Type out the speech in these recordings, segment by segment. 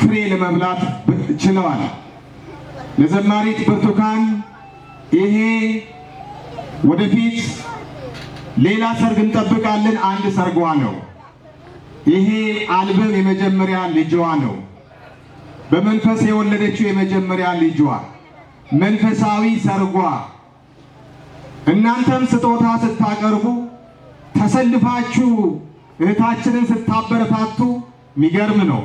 ፍሬ ለመብላት ችለዋል። ለዘማሪት ብርቱካን ይሄ ወደፊት ሌላ ሰርግ እንጠብቃለን። አንድ ሰርጓ ነው። ይሄ አልበም የመጀመሪያ ልጇ ነው። በመንፈስ የወለደችው የመጀመሪያ ልጇ መንፈሳዊ ሰርጓ። እናንተም ስጦታ ስታቀርቡ ተሰልፋችሁ እህታችንን ስታበረታቱ የሚገርም ነው።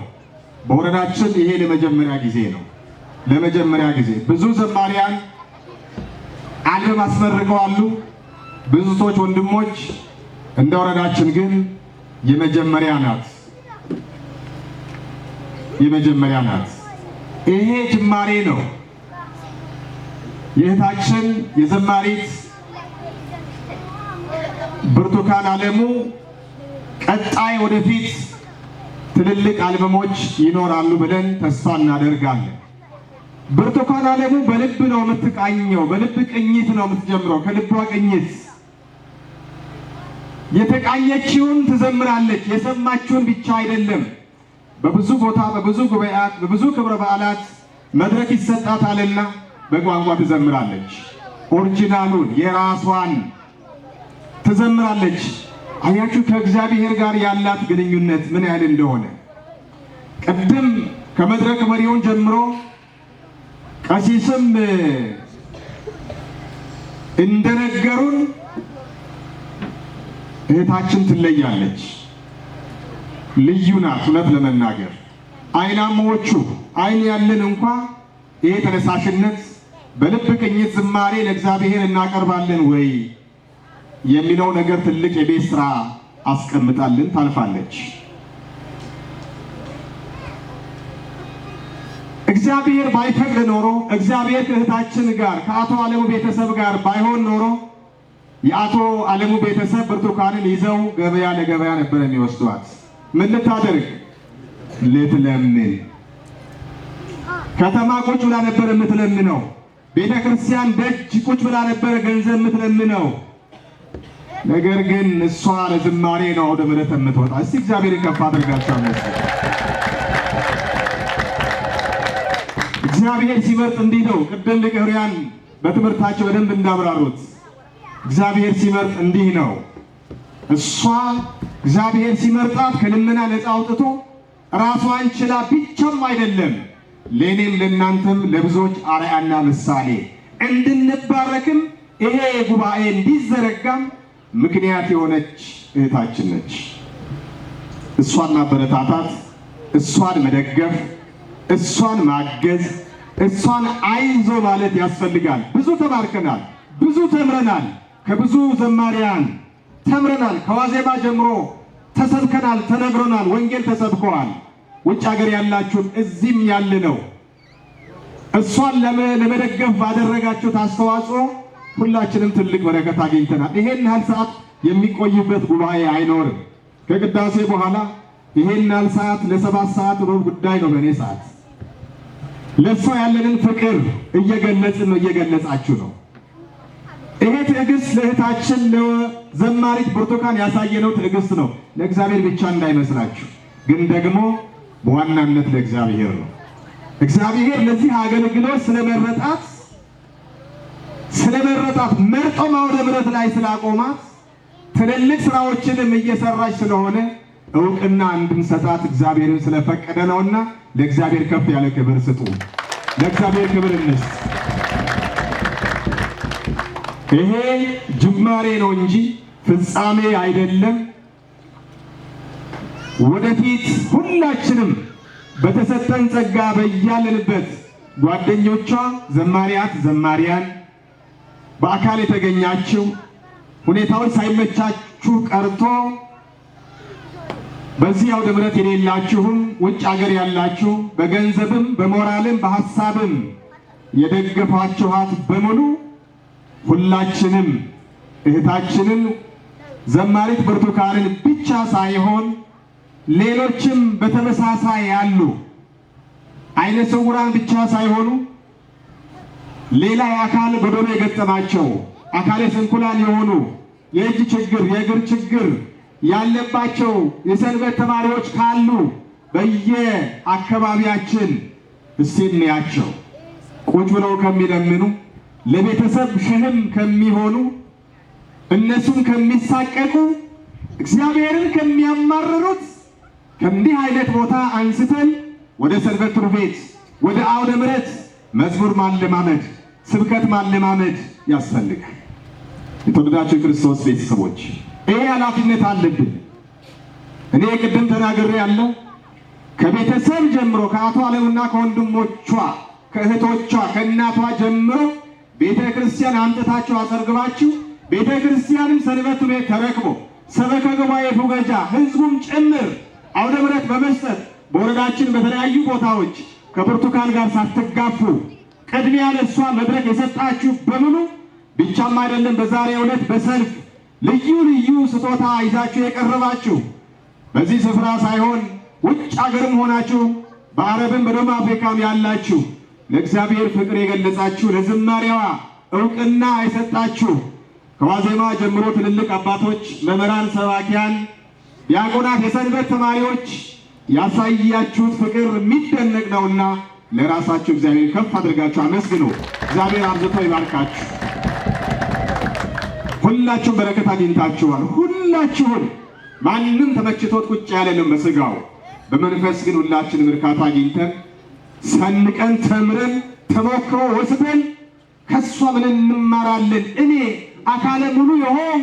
በወረዳችን ይሄ ለመጀመሪያ ጊዜ ነው። ለመጀመሪያ ጊዜ ብዙ ዘማሪያን አልበም አስመርቀዋል። ብዙ ሰዎች ወንድሞች፣ እንደ ወረዳችን ግን የመጀመሪያ ናት። የመጀመሪያ ናት። ይሄ ጅማሬ ነው። የእህታችን የዘማሪት ብርቱካን አለሙ ቀጣይ ወደፊት ትልልቅ አልበሞች ይኖራሉ ብለን ተስፋ እናደርጋለን። ብርቱካን አለሙ በልብ ነው የምትቃኘው። በልብ ቅኝት ነው የምትጀምረው። ከልቧ ቅኝት የተቃኘችውን ትዘምራለች። የሰማችውን ብቻ አይደለም። በብዙ ቦታ በብዙ ጉባኤያት በብዙ ክብረ በዓላት መድረክ ይሰጣታልና በቋንቋ ትዘምራለች። ኦሪጂናሉን የራሷን ትዘምራለች። አያችሁ ከእግዚአብሔር ጋር ያላት ግንኙነት ምን ያህል እንደሆነ። ቅድም ከመድረክ መሪውን ጀምሮ ቀሲስም እንደነገሩን እህታችን ትለያለች። ልዩ ናት። እውነት ለመናገር አይናሞቹ አይን ያለን እንኳ ይሄ ተነሳሽነት በልብ ቅኝት ዝማሬ ለእግዚአብሔር እናቀርባለን ወይ የሚለው ነገር ትልቅ የቤት ስራ አስቀምጣልን ታልፋለች። እግዚአብሔር ባይፈቅድ ኖሮ እግዚአብሔር ከእህታችን ጋር ከአቶ አለሙ ቤተሰብ ጋር ባይሆን ኖሮ የአቶ አለሙ ቤተሰብ ብርቱካንን ይዘው ገበያ ለገበያ ነበር የሚወስዷት። ምን ልታደርግ? ልትለምን። ከተማ ቁጭ ብላ ነበር የምትለምነው። ቤተ ክርስቲያን ደጅ ቁጭ ብላ ነበር ገንዘብ የምትለምነው። ነገር ግን እሷ ለዝማሬ ነው ወደ ምሕረት የምትወጣ። እስቲ እግዚአብሔርን ከፍ አድርጋችሁ አመስግኑ። እግዚአብሔር ሲመርጥ እንዲህ ነው። ቅድም ሊቀርያን በትምህርታቸው በደንብ እንዳብራሩት እግዚአብሔር ሲመርጥ እንዲህ ነው። እሷ እግዚአብሔር ሲመርጣት ከልመና ነፃ አውጥቶ ራሷን ችላ ብቻም አይደለም ለእኔም ለእናንተም ለብዙዎች አርአያና ምሳሌ እንድንባረክም ይሄ ጉባኤ እንዲዘረጋም ምክንያት የሆነች እህታችን ነች። እሷን ማበረታታት፣ እሷን መደገፍ፣ እሷን ማገዝ፣ እሷን አይዞ ማለት ያስፈልጋል። ብዙ ተባርከናል፣ ብዙ ተምረናል፣ ከብዙ ዘማሪያን ተምረናል። ከዋዜማ ጀምሮ ተሰብከናል፣ ተነግሮናል፣ ወንጌል ተሰብከዋል። ውጭ ሀገር ያላችሁም እዚህም ያለ ነው እሷን ለመደገፍ ባደረጋችሁት አስተዋጽኦ ሁላችንም ትልቅ በረከት አግኝተናል። ይሄን ያህል ሰዓት የሚቆይበት ጉባኤ አይኖርም። ከቅዳሴ በኋላ ይሄን ያህል ሰዓት ለ7 ሰዓት ሩብ ጉዳይ ነው። በእኔ ሰዓት ለእሷ ያለንን ፍቅር እየገለጽን ነው፣ እየገለጻችሁ ነው። ይሄ ትዕግስት ለእህታችን ለዘማሪት ብርቱካን ያሳየነው ትዕግስት ነው። ለእግዚአብሔር ብቻ እንዳይመስላችሁ፣ ግን ደግሞ በዋናነት ለእግዚአብሔር ነው። እግዚአብሔር ለዚህ አገልግሎት ስለመረጣት መርጦ ማውደ ምሕረት ላይ ስላቆማት ትልልቅ ስራዎችንም እየሰራች ስለሆነ እውቅና እንድንሰጣት እግዚአብሔርን ስለፈቀደ ነውና ለእግዚአብሔር ከፍ ያለ ክብር ስጡ። ለእግዚአብሔር ክብር እንስጥ። ይሄ ጅማሬ ነው እንጂ ፍጻሜ አይደለም። ወደፊት ሁላችንም በተሰጠን ጸጋ በያለንበት ጓደኞቿ ዘማሪያት፣ ዘማሪያን በአካል የተገኛችሁ ሁኔታዎች ሳይመቻችሁ ቀርቶ በዚህ አውደ ምሕረት የሌላችሁም ውጭ ሀገር ያላችሁ በገንዘብም በሞራልም በሐሳብም የደገፋችኋት በሙሉ ሁላችንም እህታችንን ዘማሪት ብርቱካንን ብቻ ሳይሆን ሌሎችም በተመሳሳይ ያሉ አይነ ስውራን ብቻ ሳይሆኑ ሌላ የአካል ጎደሎ የገጠማቸው አካለ ስንኩላን የሆኑ የእጅ ችግር የእግር ችግር ያለባቸው የሰንበት ተማሪዎች ካሉ በየአካባቢያችን እስቲ እንያቸው። ቁጭ ብለው ከሚለምኑ ለቤተሰብ ሸህም ከሚሆኑ እነሱም ከሚሳቀቁ እግዚአብሔርን ከሚያማርሩት ከእንዲህ አይነት ቦታ አንስተን ወደ ሰንበት ትምህርት ቤት ወደ አውደ ምሕረት መዝሙር ማለማመድ ስብከት ማለማመድ ያስፈልጋል። የተወደዳችሁ ክርስቶስ ቤተሰቦች ይሄ ኃላፊነት አለብን። እኔ ቅድም ተናግሬ ያለው ከቤተሰብ ጀምሮ ከአቶ ዓለሙና ከወንድሞቿ ከእህቶቿ ከእናቷ ጀምሮ ቤተ ክርስቲያን አምጥታችሁ አሰርግባችሁ ቤተ ክርስቲያንም ሰንበት ቤት ተረክቦ ሰበከ ጉባኤ ፉገጃ ህዝቡም ጭምር አውደ ምሕረት በመስጠት በወረዳችን በተለያዩ ቦታዎች ከብርቱካን ጋር ሳትጋፉ ቅድሚያ ለሷ መድረክ የሰጣችሁ በሙሉ ብቻም አይደለም በዛሬው ዕለት በሰልፍ ልዩ ልዩ ስጦታ ይዛችሁ የቀረባችሁ በዚህ ስፍራ ሳይሆን ውጭ ሀገርም ሆናችሁ በአረብም በደቡብ አፍሪካም ያላችሁ ለእግዚአብሔር ፍቅር የገለጻችሁ ለዝማሬዋ ዕውቅና የሰጣችሁ ከዋዜማ ጀምሮ ትልልቅ አባቶች፣ መምህራን፣ ሰባኪያን፣ ዲያቆናት፣ የሰንበት ተማሪዎች ያሳያችሁት ፍቅር የሚደነቅ ነውና ለራሳችሁ እግዚአብሔር ከፍ አድርጋችሁ አመስግኑ። እግዚአብሔር አብዝቶ ይባርካችሁ። ሁላችሁም በረከት አግኝታችኋል። ሁላችሁም ማንም ተመችቶት ቁጭ ያለንም በስጋው በመንፈስ ግን ሁላችንም እርካታ አግኝተን ሰንቀን ተምረን ተሞክሮ ወስደን ከሷ ምን እንማራለን? እኔ አካለ ሙሉ የሆን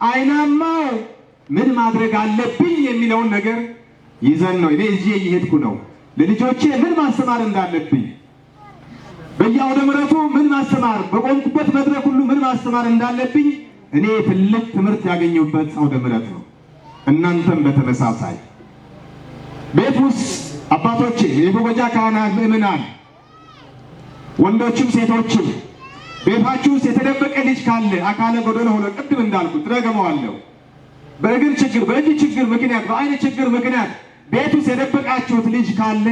አይናማው ምን ማድረግ አለብኝ የሚለውን ነገር ይዘን ነው እኔ እዚህ እየሄድኩ ነው። ለልጆቼ ምን ማስተማር እንዳለብኝ በየአውደ ምሕረቱ ምን ማስተማር በቆምኩበት መድረክ ሁሉ ምን ማስተማር እንዳለብኝ እኔ ትልቅ ትምህርት ያገኘሁበት አውደ ምሕረት ነው። እናንተም በተመሳሳይ ቤት ውስጥ አባቶቼ፣ የፉገጃ ካህናት፣ ምእመናን፣ ወንዶችም ሴቶችም ቤታችሁ ውስጥ የተደበቀ ልጅ ካለ አካለ ጎደሎ ሆኖ ቅድም እንዳልኩት ረገመዋለሁ በእግር ችግር በእጅ ችግር ምክንያት በአይነ ችግር ምክንያት ቤት ውስጥ የደበቃችሁት ልጅ ካለ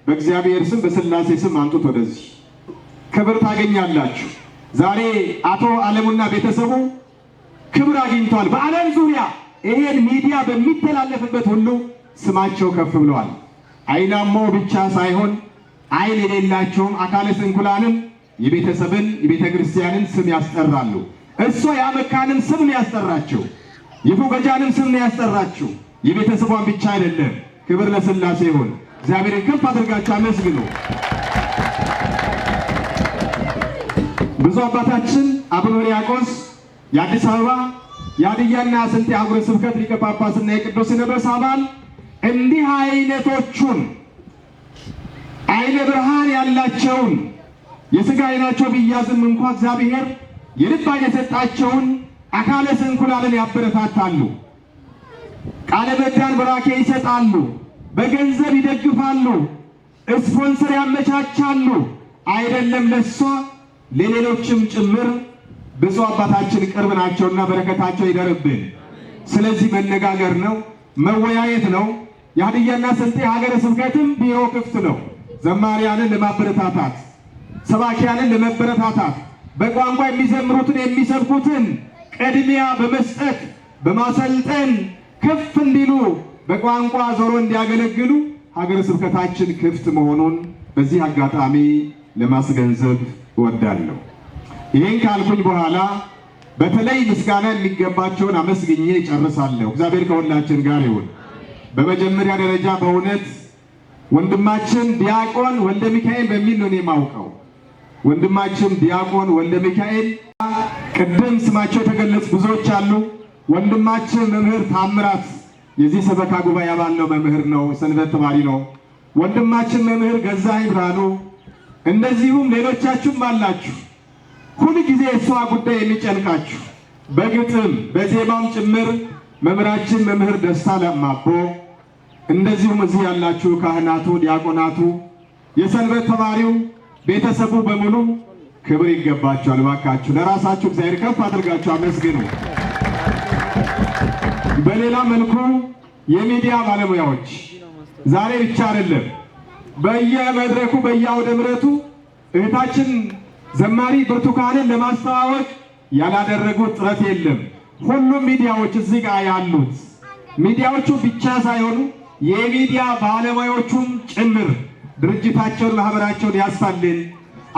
በእግዚአብሔር ስም በሥላሴ ስም አንጡት። ወደዚህ ክብር ታገኛላችሁ። ዛሬ አቶ ዓለሙና ቤተሰቡ ክብር አግኝቷል። በዓለም ዙሪያ ይሄን ሚዲያ በሚተላለፍበት ሁሉ ስማቸው ከፍ ብለዋል። አይናማው ብቻ ሳይሆን አይን የሌላቸውም አካለ ስንኩላንም የቤተሰብን የቤተ ክርስቲያንን ስም ያስጠራሉ። እሷ የአመካንን ስም ነው ያስጠራቸው፣ የፉገጃንን ስም ነው ያስጠራቸው። የቤተሰቧን ብቻ አይደለም። ክብር ለሥላሴ ይሁን። እግዚአብሔርን ከፍ አድርጋችሁ አመስግኑ። ብፁዕ አባታችን አቡነ ሕርያቆስ የአዲስ አበባ የሀዲያና ስልጤ አህጉረ ስብከት ሊቀ ጳጳስና የቅዱስ ሲኖዶስ አባል እንዲህ አይነቶቹን አይነ ብርሃን ያላቸውን የሥጋ አይናቸው ቢያዝም እንኳ እግዚአብሔር የልብ አይን የሰጣቸውን አካለ ስንኩላንን ያበረታታሉ። ቃለ ምዕዳን በራኬ ይሰጣሉ፣ በገንዘብ ይደግፋሉ፣ ስፖንሰር ያመቻቻሉ። አይደለም ለሷ ለሌሎችም ጭምር ብፁዕ አባታችን ቅርብ ናቸውና በረከታቸው ይደርብን። ስለዚህ መነጋገር ነው፣ መወያየት ነው። የሀዲያና ስልጤ ሀገረ ስብከትም ቢሮ ክፍት ነው። ዘማሪያንን ለማበረታታት ሰባኪያንን ለመበረታታት በቋንቋ የሚዘምሩትን የሚሰብኩትን ቅድሚያ በመስጠት በማሰልጠን ከፍ እንዲሉ በቋንቋ ዞሮ እንዲያገለግሉ ሀገረ ስብከታችን ክፍት መሆኑን በዚህ አጋጣሚ ለማስገንዘብ እወዳለሁ። ይህን ካልኩኝ በኋላ በተለይ ምስጋና የሚገባቸውን አመስግኜ ጨርሳለሁ። እግዚአብሔር ከሁላችን ጋር ይሁን። በመጀመሪያ ደረጃ በእውነት ወንድማችን ዲያቆን ወልደ ሚካኤል በሚል ነው የማውቀው። ወንድማችን ዲያቆን ወልደ ሚካኤል ቅድም ስማቸው የተገለጹ ብዙዎች አሉ። ወንድማችን መምህር ታምራት የዚህ ሰበካ ጉባኤ አባል ነው፣ መምህር ነው፣ ሰንበት ተማሪ ነው። ወንድማችን መምህር ገዛኸኝ ብርሃኑ፣ እንደዚሁም ሌሎቻችሁም አላችሁ። ሁል ጊዜ እሷ ጉዳይ የሚጨንቃችሁ በግጥም በዜማም ጭምር መምህራችን መምህር ደስታ ለማቦ፣ እንደዚሁም እዚህ ያላችሁ ካህናቱ፣ ዲያቆናቱ፣ የሰንበት ተማሪው ቤተሰቡ በሙሉ ክብር ይገባችኋል። እባካችሁ ለራሳችሁ እግዚአብሔር ከፍ አድርጋችሁ አመስግኑ። በሌላ መልኩ የሚዲያ ባለሙያዎች ዛሬ ብቻ አይደለም በየመድረኩ በየአውደ ምሕረቱ እህታችን ዘማሪ ብርቱካንን ለማስተዋወቅ ያላደረጉት ጥረት የለም። ሁሉም ሚዲያዎች እዚህ ጋር ያሉት ሚዲያዎቹ ብቻ ሳይሆኑ የሚዲያ ባለሙያዎቹም ጭምር ድርጅታቸውን ማህበራቸውን ያስፋልን፣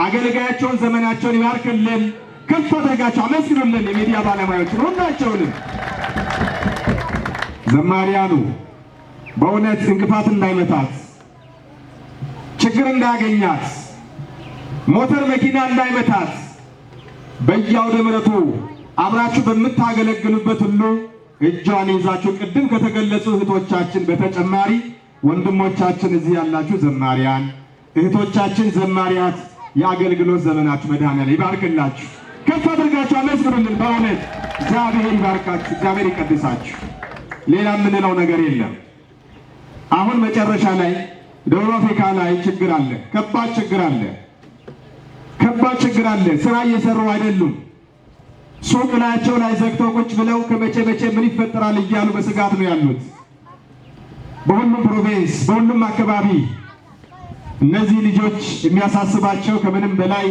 አገልጋያቸውን ዘመናቸውን ይባርክልን። ከፍ አድርጋችሁ አመስግኑልን የሚዲያ ባለሙያዎችን ሁላቸውንም። ዘማሪያኑ በእውነት እንቅፋት እንዳይመታት፣ ችግር እንዳያገኛት፣ ሞተር መኪና እንዳይመታት በየአውደ ምሕረቱ አብራችሁ በምታገለግሉበት ሁሉ እጇን ይዛችሁ ቅድም ከተገለጹ እህቶቻችን በተጨማሪ ወንድሞቻችን እዚህ ያላችሁ ዘማሪያን እህቶቻችን ዘማሪያት የአገልግሎት ዘመናችሁ መድኃኔዓለም ይባርክላችሁ። ከፍ አድርጋችሁ አመስግኑልን። በእውነት እግዚአብሔር ይባርካችሁ፣ እግዚአብሔር ይቀድሳችሁ። ሌላ የምንለው ነገር የለም። አሁን መጨረሻ ላይ ደቡብ አፍሪካ ላይ ችግር አለ፣ ከባድ ችግር አለ፣ ከባድ ችግር አለ። ስራ እየሰሩ አይደሉም። ሱቅ ላያቸው ላይ ዘግተው ቁጭ ብለው ከመቼ መቼ ምን ይፈጠራል እያሉ በስጋት ነው ያሉት። በሁሉም ፕሮቪንስ በሁሉም አካባቢ እነዚህ ልጆች የሚያሳስባቸው ከምንም በላይ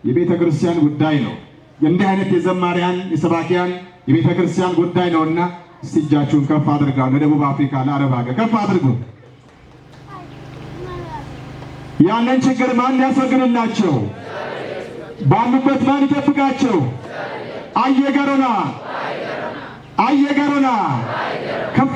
የቤተ ክርስቲያን ጉዳይ ነው። እንዲህ አይነት የዘማሪያን የሰባኪያን የቤተ ክርስቲያን ጉዳይ ነውና እስቲ እጃችሁን ከፍ አድርጋው ለደቡብ አፍሪካ ለአረብ ሀገር ከፍ አድርጉ። ያንን ችግር ማን ያስወግድላቸው? ባሉበት ማን ይጠብቃቸው? አየገሩና ከፍ